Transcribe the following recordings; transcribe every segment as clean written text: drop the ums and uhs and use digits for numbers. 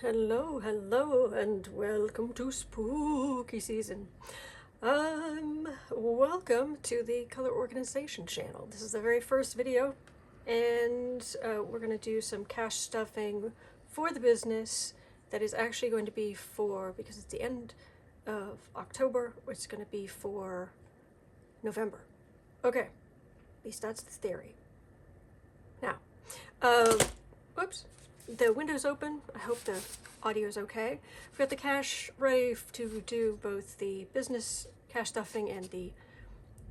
Hello, and welcome to spooky season. Welcome to the color organization channel. This is the very first video, and we're going to do some cash stuffing for the business that is actually going to be for, because it's the end of October, it's going to be for November. Okay, at least that's the theory. Now, whoops. The window's open. I hope the audio's okay. We've got the cash ready to do both the business cash stuffing and the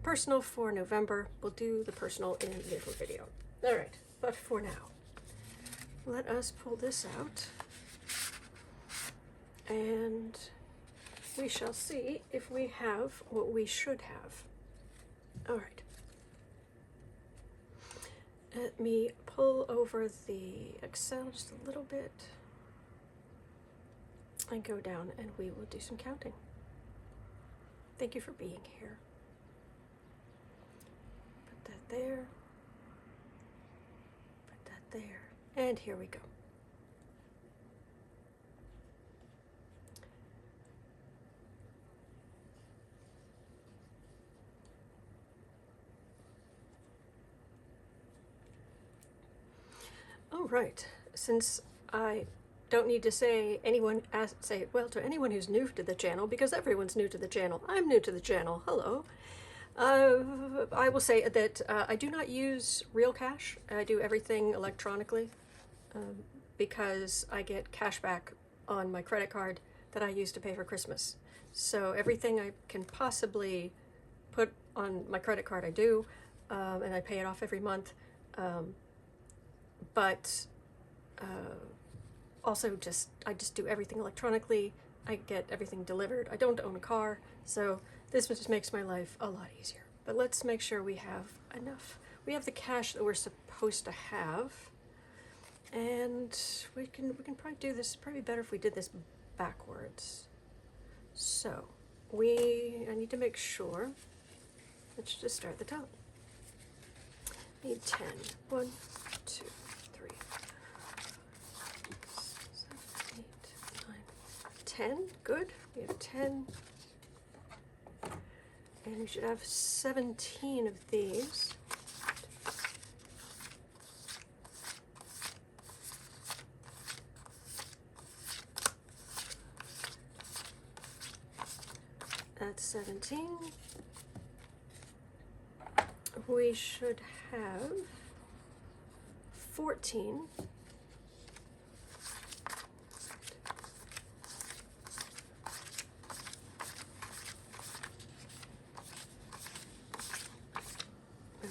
personal for November. We'll do the personal in a different video. All right, but for now, let us pull this out and we shall see if we have what we should have. All right. Let me pull over the Excel just a little bit and go down and we will do some counting. Thank you for being here. Put that there. Put that there. And here we go. All right, since I don't need to say to anyone who's new to the channel, because everyone's new to the channel. I'm new to the channel. Hello. I will say that I do not use real cash. I do everything electronically because I get cash back on my credit card that I use to pay for Christmas. So everything I can possibly put on my credit card I do, and I pay it off every month. But also I just do everything electronically. I get everything delivered. I don't own a car, so this just makes my life a lot easier. But let's make sure we have enough. We have the cash that we're supposed to have, and we can probably do this. It'd probably be better if we did this backwards. So I need to make sure. Let's just start at the top. Need 10. 1, 2, 3, 7, 8, 9, 10. Good. We have 10. And we should have 17 of these. That's 17. We should have 14.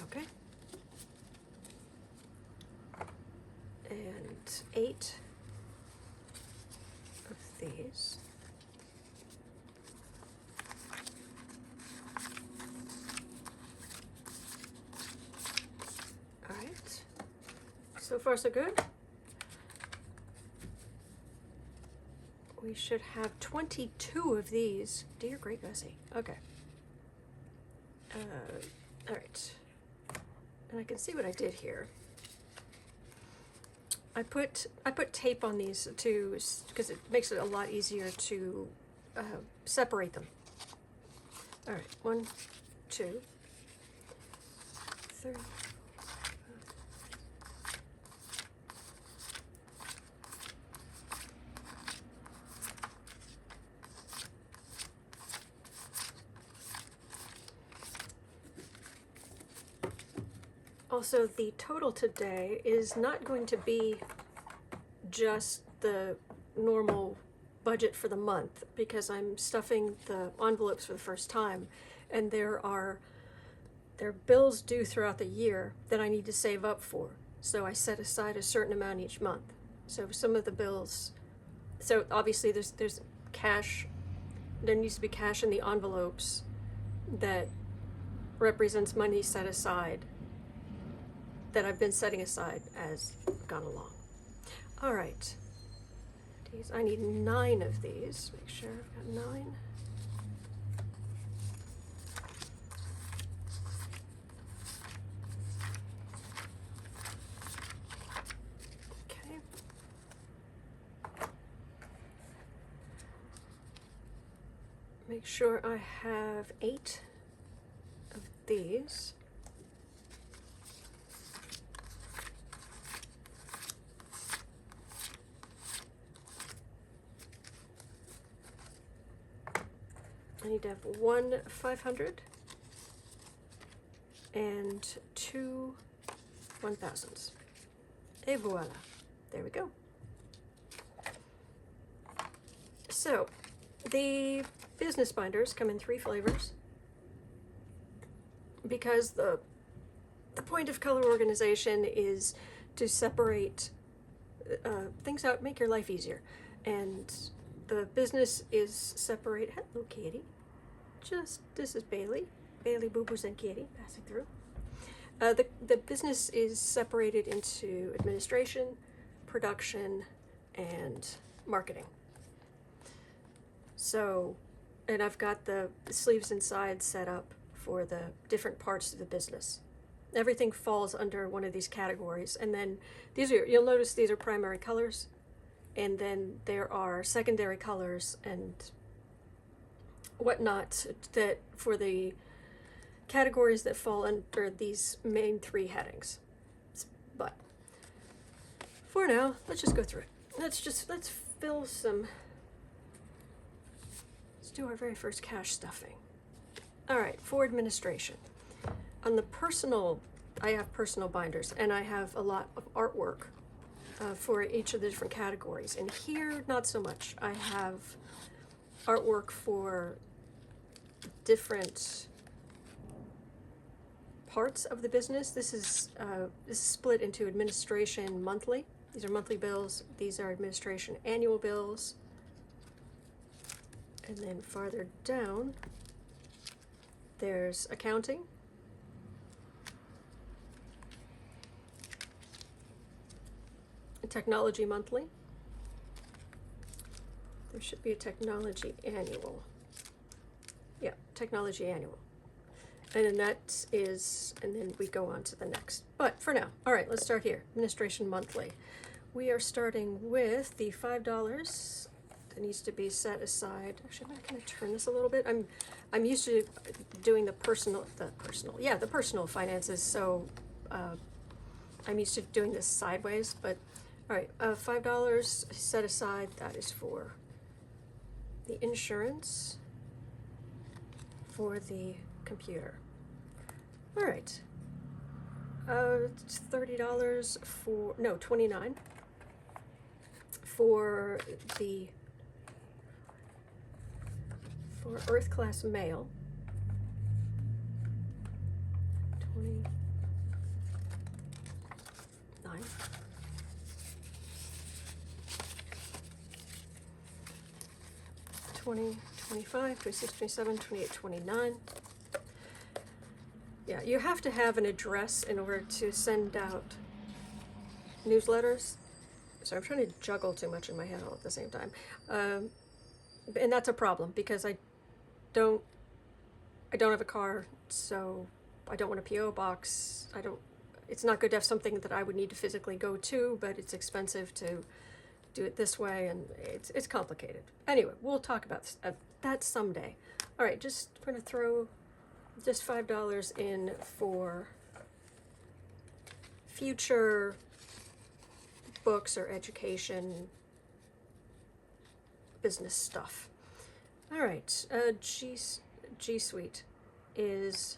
Okay. And 8 of these. All right. So far, so good. We should have 22 of these. Dear great Bessie. Okay. All right. And I can see what I did here. I put tape on these to, because it makes it a lot easier to separate them. All right. 1, 2, 3. Also, the total today is not going to be just the normal budget for the month, because I'm stuffing the envelopes for the first time, and there are bills due throughout the year that I need to save up for. So I set aside a certain amount each month. So some of the bills, so obviously there's cash, there needs to be cash in the envelopes that represents money set aside, that I've been setting aside as I've gone along. All right, I need 9 of these. Make sure I've got 9. Okay. make sure I have 8 of these. I need to have 1 500 and 2 1000s. Et voila. There we go. So, the business binders come in 3 flavors because the point of color organization is to separate things out, make your life easier. And the business is separate. Hello, Kitty. This is Bailey. Bailey, Boo Boos, and Kitty passing through. The business is separated into administration, production, and marketing. So, and I've got the sleeves inside set up for the different parts of the business. Everything falls under one of these categories, and then you'll notice these are primary colors, and then there are secondary colors and whatnot that for the categories that fall under these main 3 headings. But for now, let's just go through it. Let's fill some. Let's do our very first cash stuffing. All right, for administration. On the personal, I have personal binders, and I have a lot of artwork for each of the different categories. And here, not so much. I have artwork for different parts of the business. This is split into administration monthly. These are monthly bills. These are administration annual bills. And then farther down, there's accounting. Technology monthly. There should be a technology annual. Yeah, technology annual. And then that is, and then we go on to the next. But for now, all right, let's start here. Administration monthly. We are starting with the $5 that needs to be set aside. Actually, I'm going to turn this a little bit. I'm used to doing the personal finances. So I'm used to doing this sideways. But all right, $5 set aside. That is for the insurance for the computer. All right. It's $30 for, no, $29 for Earth Class Mail. 29. 20, 25, 26, 27, 28, 29. Yeah, you have to have an address in order to send out newsletters. So I'm trying to juggle too much in my head all at the same time. And that's a problem because I don't have a car, so I don't want a P.O. box. It's not good to have something that I would need to physically go to, but it's expensive to do it this way, and it's complicated. Anyway, we'll talk about that someday. All right, just going to throw just $5 in for future books or education business stuff. All right, G Suite is,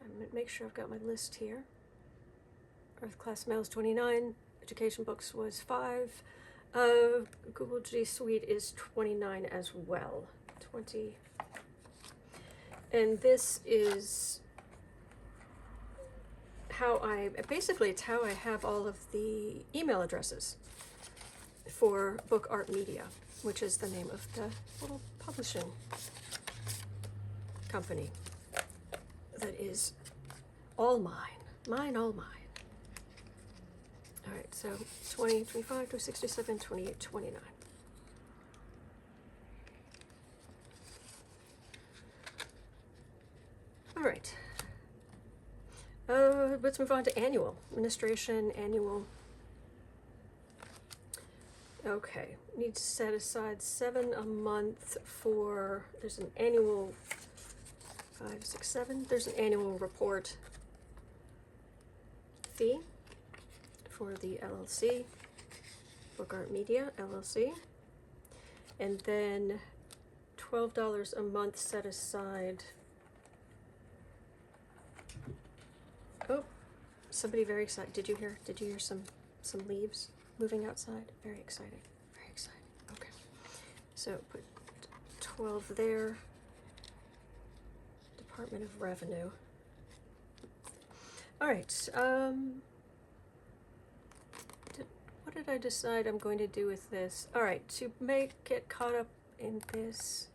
I'm gonna make sure I've got my list here. Earth Class Mail is 29, education books was 5, Google G Suite is 29 as well. 20. And this is it's how I have all of the email addresses for Book Art Media, which is the name of the little publishing company that is all mine, all mine. All right, so 20, 25, 67, 28, 29. All right. Let's move on to annual. Administration, annual. Okay, need to set aside $7 a month for, there's an annual, 5, 6, 7, there's an annual report fee for the LLC, Book Art Media LLC, and then $12 a month set aside. Oh, somebody very excited. Did you hear some leaves moving outside? Very exciting. Very exciting. Okay. So put 12 there. Department of Revenue. All right. What did I decide I'm going to do with this? All right, to get caught up in this.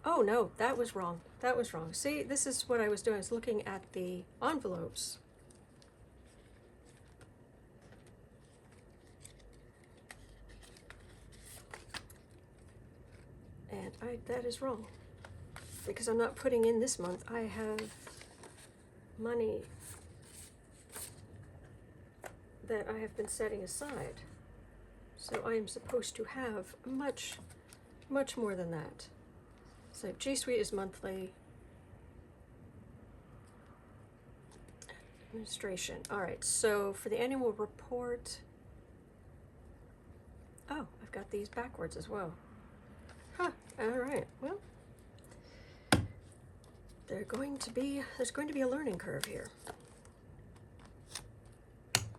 Oh no, that was wrong. That was wrong. See, this is what I was doing. I was looking at the envelopes. And that is wrong. Because I'm not putting in this month. I have money that I have been setting aside. So I am supposed to have much, much more than that. So G Suite is monthly. Administration. All right, so for the annual report, oh, I've got these backwards as well. Huh, all right, well, there's going to be a learning curve here.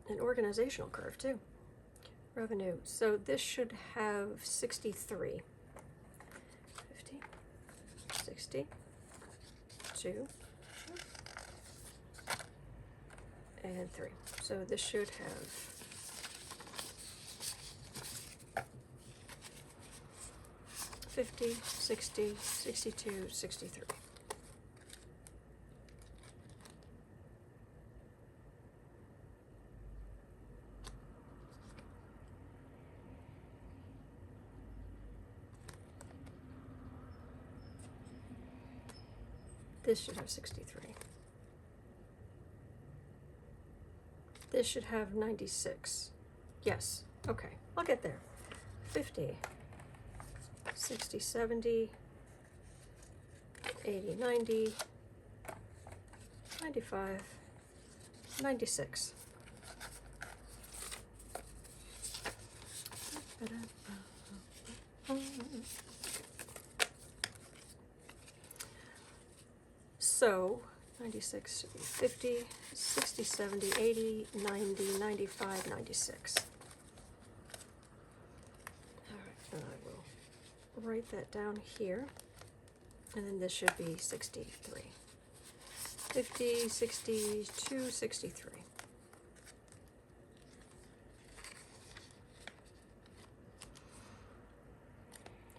An organizational curve too. Revenue, so this should have 63. 50, 60, 2, and 3. So this should have 50, 60, 62, 63. This should have 63. This should have 96. Yes, okay, I'll get there. 50, 60, 70, 80, 90, 95, 96. So 96 should be 50, 60, 70, 80, 90, 95, 96. All right, and I will write that down here. And then this should be 63. 50, 62, 63.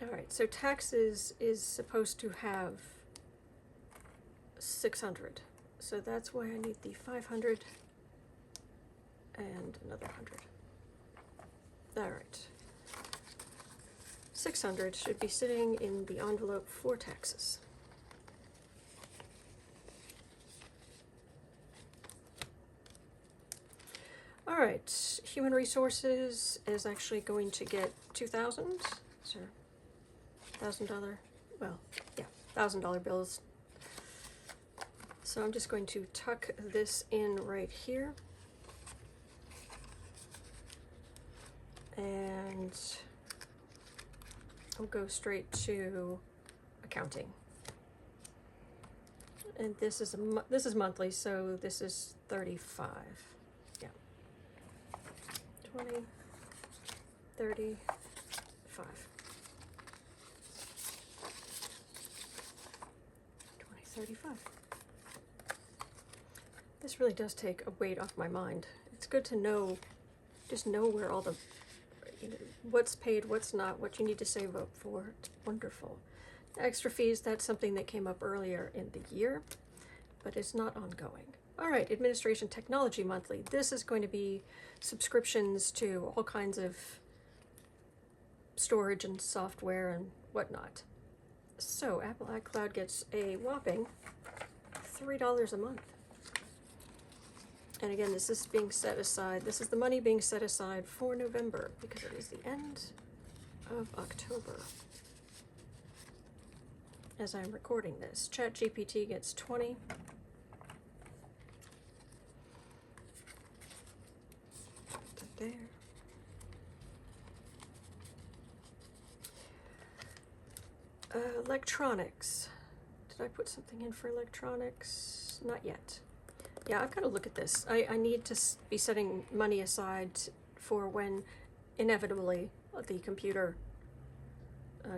All right, so taxes is supposed to have 600. So that's why I need the 500 and another 100. All right. 600 should be sitting in the envelope for taxes. All right, human resources is actually going to get 2,000. So $1,000, well, yeah, $1,000 bills. So I'm just going to tuck this in right here. And I'll go straight to accounting. And this is monthly, so this is 35. Yeah. 20, 35. 20, 35. This really does take a weight off my mind. It's good to know, just know where all the, what's paid, what's not, what you need to save up for. It's wonderful. Extra fees, that's something that came up earlier in the year, but it's not ongoing. All right, administration technology monthly. This is going to be subscriptions to all kinds of storage and software and whatnot. So Apple iCloud gets a whopping $3 a month. And again, this is being set aside. This is the money being set aside for November because it is the end of October as I'm recording this. ChatGPT gets 20. Put that there. Electronics. Did I put something in for electronics? Not yet. Yeah, I've got to look at this. I need to be setting money aside for when inevitably the computer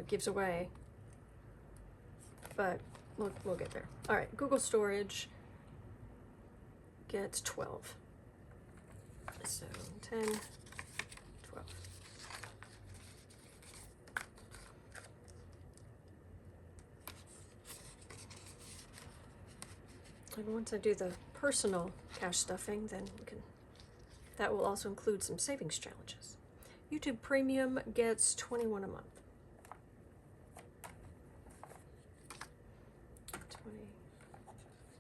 gives away. But we'll get there. All right, Google Storage gets 12. So 10, 12. And once I do the personal cash stuffing, then that will also include some savings challenges. YouTube Premium gets 21 a month.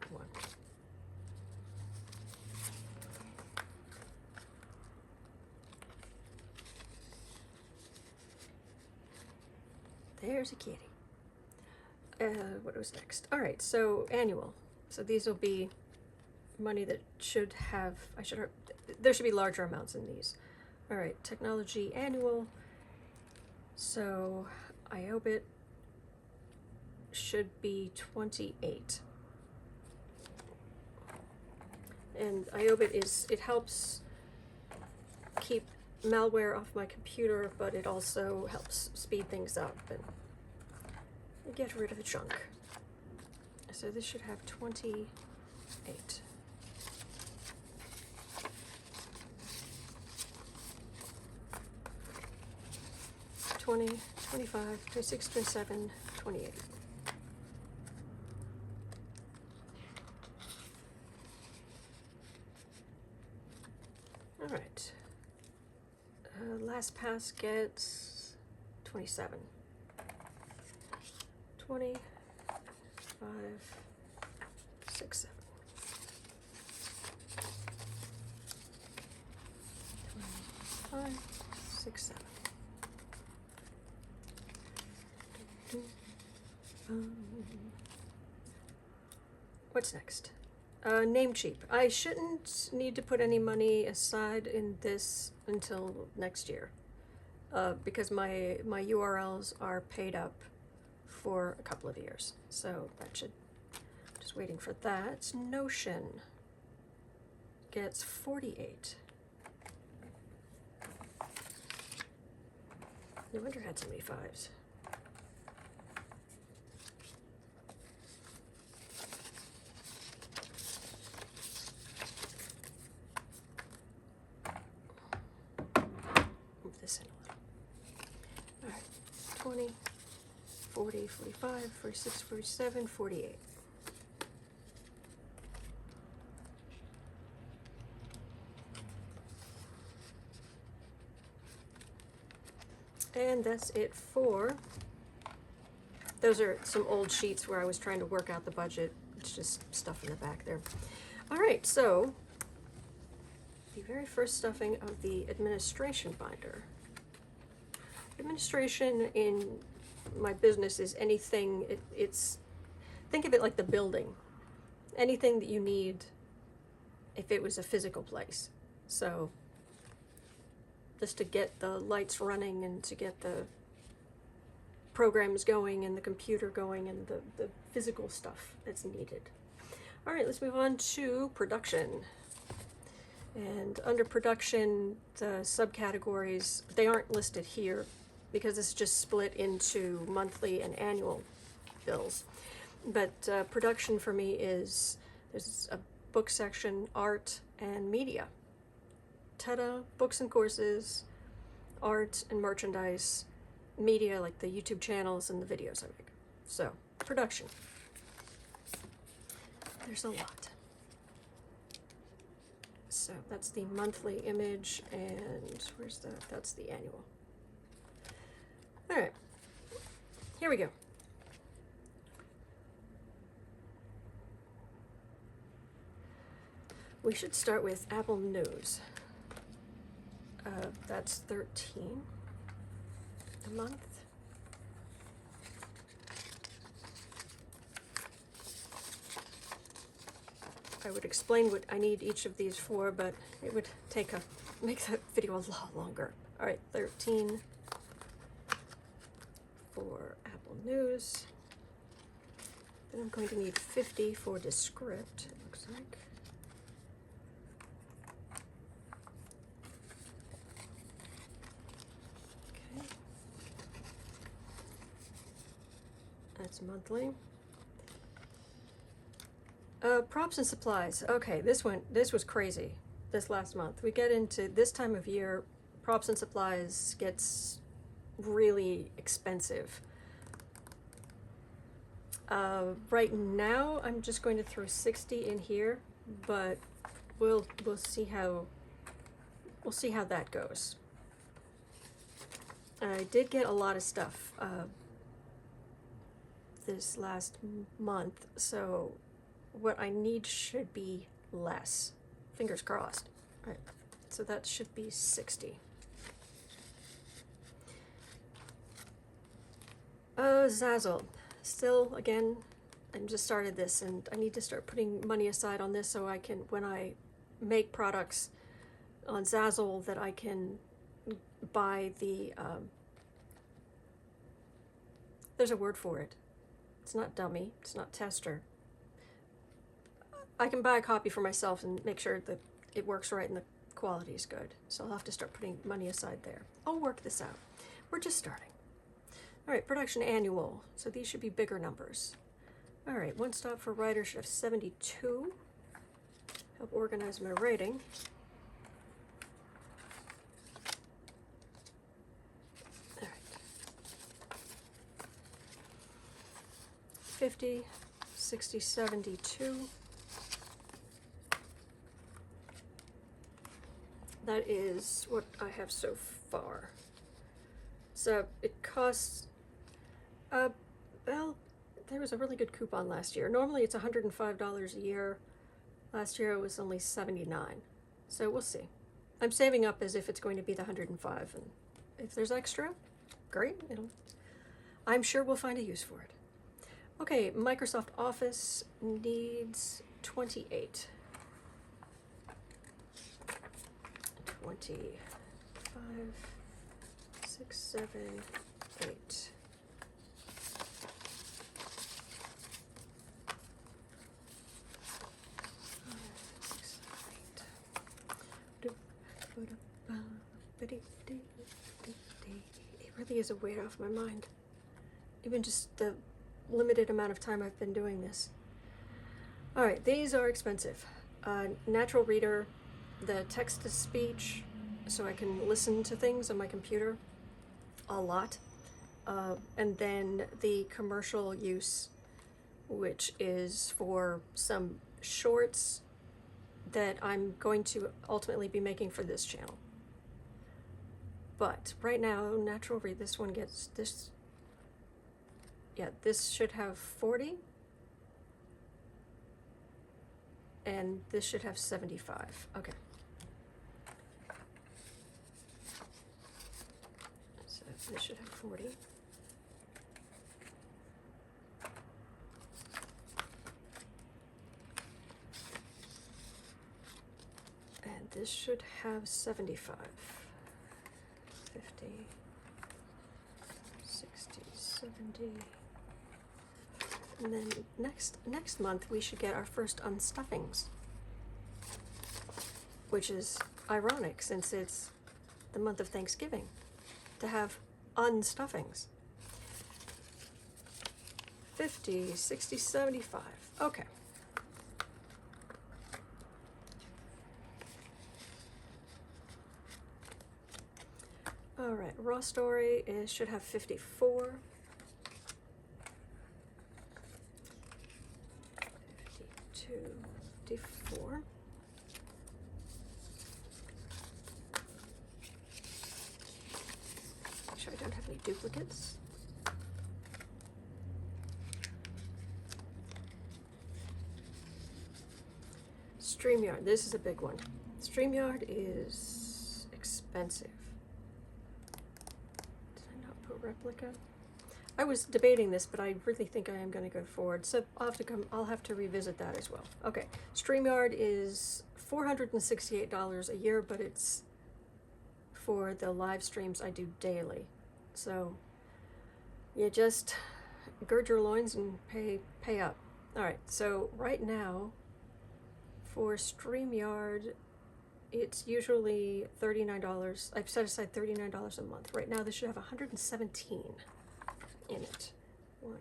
21. There's a kitty. What was next? All right, so annual. So these will be money that there should be larger amounts in these. All right, technology annual. So IOBIT should be 28. And IOBIT it helps keep malware off my computer, but it also helps speed things up and get rid of the junk. So this should have 28. $20, $25, $26, $27, $28. All right. LastPass gets 27. 20, 5, 6, 7. 5, 6, 7. What's next? Namecheap. I shouldn't need to put any money aside in this until next year, because my URLs are paid up for a couple of years. So that should, just waiting for that. Notion gets 48. No wonder it had so many 5s. Move this in a little. All right, 20, 40, 45, 46, 47, 48. And that's it for, those are some old sheets where I was trying to work out the budget. It's just stuff in the back there. All right, so the very first stuffing of the administration binder. Administration in my business is anything, it's, think of it like the building. Anything that you need if it was a physical place. So just to get the lights running and to get the programs going and the computer going and the physical stuff that's needed. All right, let's move on to production. And under production, the subcategories, they aren't listed here because it's just split into monthly and annual bills. But production for me is, there's a book section, art, and media. Ta-da, books and courses, art and merchandise, media like the YouTube channels and the videos I make. So, production. There's a lot. So that's the monthly image, and where's that? That's the annual. All right, here we go. We should start with Apple News. That's 13 a month. I would explain what I need each of these for, but it would make that video a lot longer. All right, 13 for Apple News. Then I'm going to need 50 for Descript, it looks like. Okay. That's monthly. Props and supplies. Okay, this was crazy this last month. We get into this time of year, props and supplies gets really expensive. Right now, I'm just going to throw 60 in here, but we'll see how that goes. I did get a lot of stuff this last month, so what I need should be less. Fingers crossed. All right, so that should be 60. Zazzle. Still, again, I just started this and I need to start putting money aside on this so I can, when I make products on Zazzle, that I can buy the, there's a word for it. It's not dummy, it's not tester. I can buy a copy for myself and make sure that it works right and the quality is good. So I'll have to start putting money aside there. I'll work this out. We're just starting. All right, production annual. So these should be bigger numbers. All right, One Stop for Writers should have 72. Help organize my writing. All right. 50, 60, 72. That is what I have so far. So it costs, well, there was a really good coupon last year. Normally it's $105 a year. Last year it was only $79. So we'll see. I'm saving up as if it's going to be the $105, and if there's extra, great. I'm sure we'll find a use for it. Okay, Microsoft Office needs 28. 25, 6, 7, 8. It really is a weight off my mind. Even just the limited amount of time I've been doing this. All right, these are expensive. Natural Reader, the text-to-speech, so I can listen to things on my computer a lot. And then the commercial use, which is for some shorts that I'm going to ultimately be making for this channel. But right now, Natural Read, this one gets this, yeah, this should have 40. And this should have 75, okay. So this should have 40. And this should have 75. 50, 60, 70. And then next month we should get our first unstuffings, which is ironic since it's the month of Thanksgiving to have unstuffings. 50, 60, 75. Okay. All right, Raw Story should have 54. 52, 54. Make sure I don't have any duplicates. StreamYard, this is a big one. StreamYard is expensive. Did I not put replica? I was debating this, but I really think I am going to go forward. So I'll have to revisit that as well. Okay, StreamYard is $468 a year, but it's for the live streams I do daily. So you just gird your loins and pay up. All right, so right now for StreamYard, it's usually $39. I've set aside $39 a month. Right now, this should have 117 in it. 1,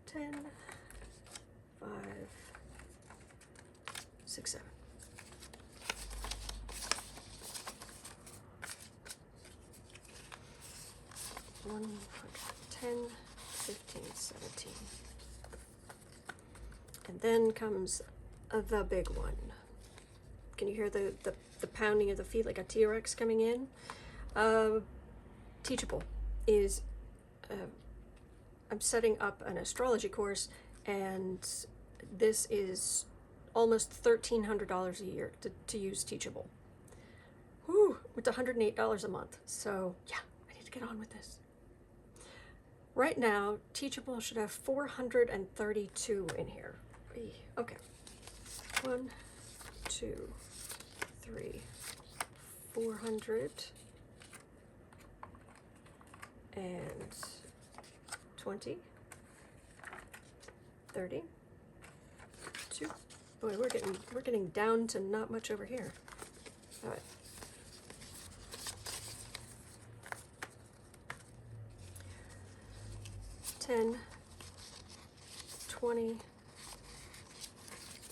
10, 5, 6, 7. One, 10, 15, 17. And then comes the big one. Can you hear the pounding of the feet like a T-Rex coming in? Teachable is, I'm setting up an astrology course, and this is almost $1,300 a year to use Teachable. Whew, it's $108 a month. So yeah, I need to get on with this. Right now, Teachable should have 432 in here. Okay. 1, 2, 3, 400 and 20, 30, 2. Boy, we're getting down to not much over here. All right. 10, 20,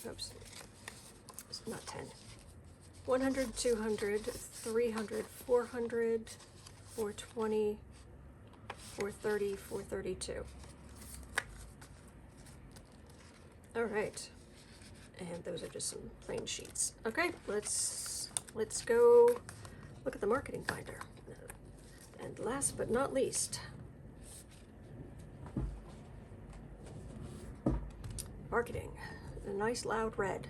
oops, it's not 10, 100, 200, 300, 400, 420, 430, 432. All right, and those are just some plain sheets. Okay, let's go look at the marketing binder. And last but not least, marketing, a nice loud red.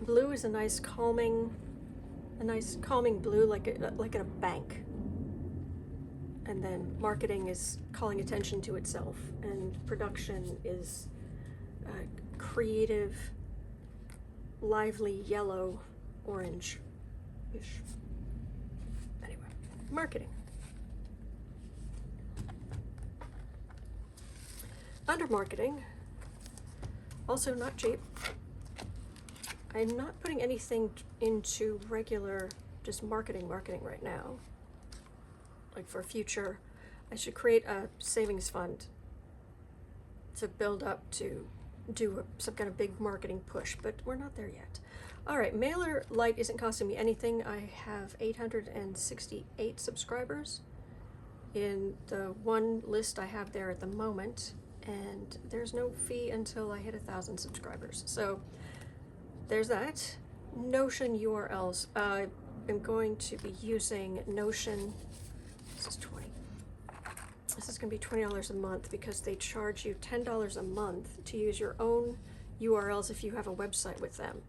Blue is a nice calming blue, like at a bank. And then marketing is calling attention to itself, and production is creative, lively yellow, orange-ish. Anyway, marketing. Under marketing, also not cheap. I'm not putting anything into regular, just marketing right now. Like for future, I should create a savings fund to build up to do some kind of big marketing push, but we're not there yet. All right, Mailer Lite isn't costing me anything. I have 868 subscribers in the one list I have there at the moment, and there's no fee until I hit 1,000 subscribers. So there's that. Notion URLs. I am going to be using Notion. This is 20. This is going to be $20 a month because they charge you $10 a month to use your own URLs if you have a website with them.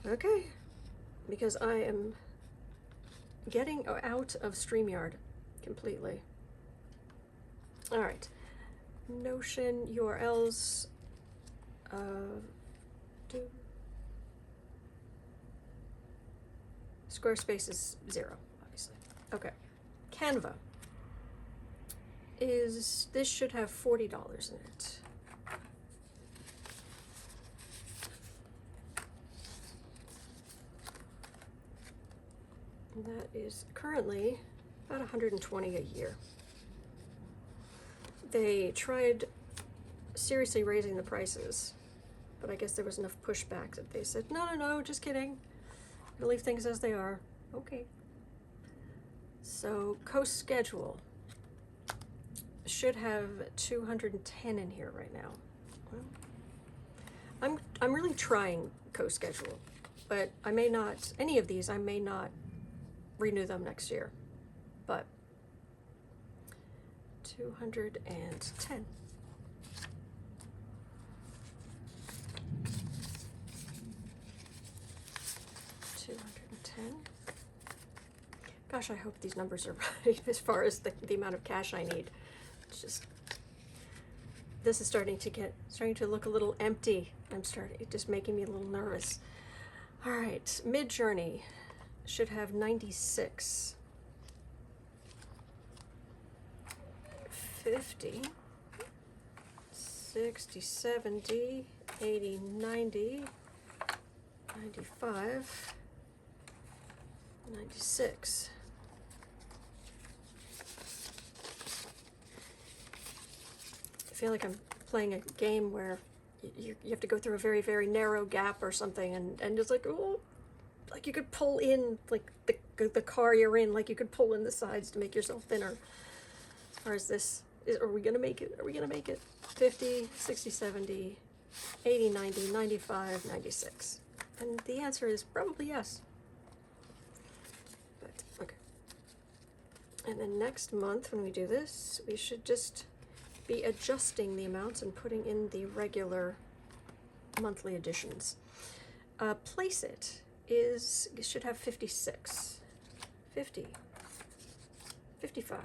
Okay, because I am getting out of StreamYard completely. All right, Notion URLs. Squarespace is 0, obviously. Okay, Canva. This should have $40 in it. And that is currently about $120 a year. They tried seriously raising the prices, but I guess there was enough pushback that they said, no, just kidding. We'll leave things as they are. Okay. So CoSchedule should have 210 in here right now. Well, I'm really trying CoSchedule, but I may not, any of these, I may not renew them next year, but 210. Gosh, I hope these numbers are right as far as the amount of cash I need. It's just, this is starting to look a little empty. It's just making me a little nervous. All right, Mid-Journey should have 96. 50, 60, 70, 80, 90, 95, 96. I feel like I'm playing a game where you have to go through a very, very narrow gap or something, and it's like, oh, like you could pull in, like the car you're in, like you could pull in the sides to make yourself thinner. As far as this, are we gonna make it? Are we gonna make it? 50, 60, 70, 80, 90, 95, 96. And the answer is probably yes. But, okay. And then next month when we do this, we should just be adjusting the amounts and putting in the regular monthly additions. Place it should have 56, 50, 55,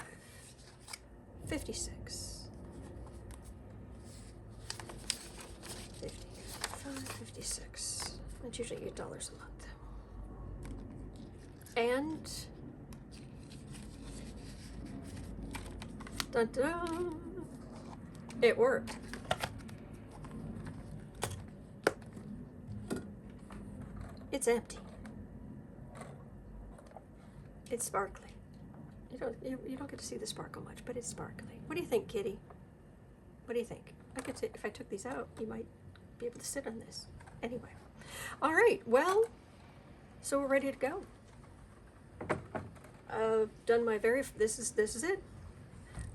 56, 55, 56. That's usually $8 a month. And dun dun, it worked. It's empty. It's sparkly. You don't get to see the sparkle much, but it's sparkly. What do you think, Kitty? What do you think? If I took these out, you might be able to sit on this. Anyway. All right, well, so we're ready to go. Done my this is it.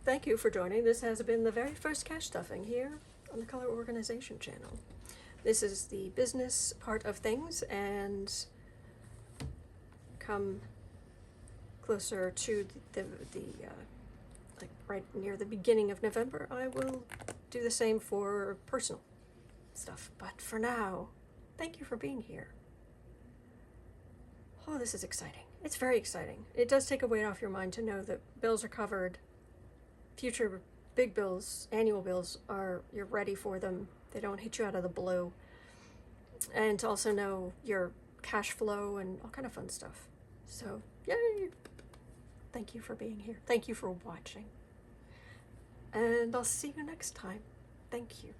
Thank you for joining. This has been the very first cash stuffing here on the Color Organization channel. This is the business part of things, and come closer to like right near the beginning of November, I will do the same for personal stuff. But for now, thank you for being here. Oh, this is exciting. It's very exciting. It does take a weight off your mind to know that bills are covered. Future big bills, annual bills, you're ready for them. They don't hit you out of the blue. And to also know your cash flow and all kind of fun stuff. So, yay! Thank you for being here. Thank you for watching. And I'll see you next time. Thank you.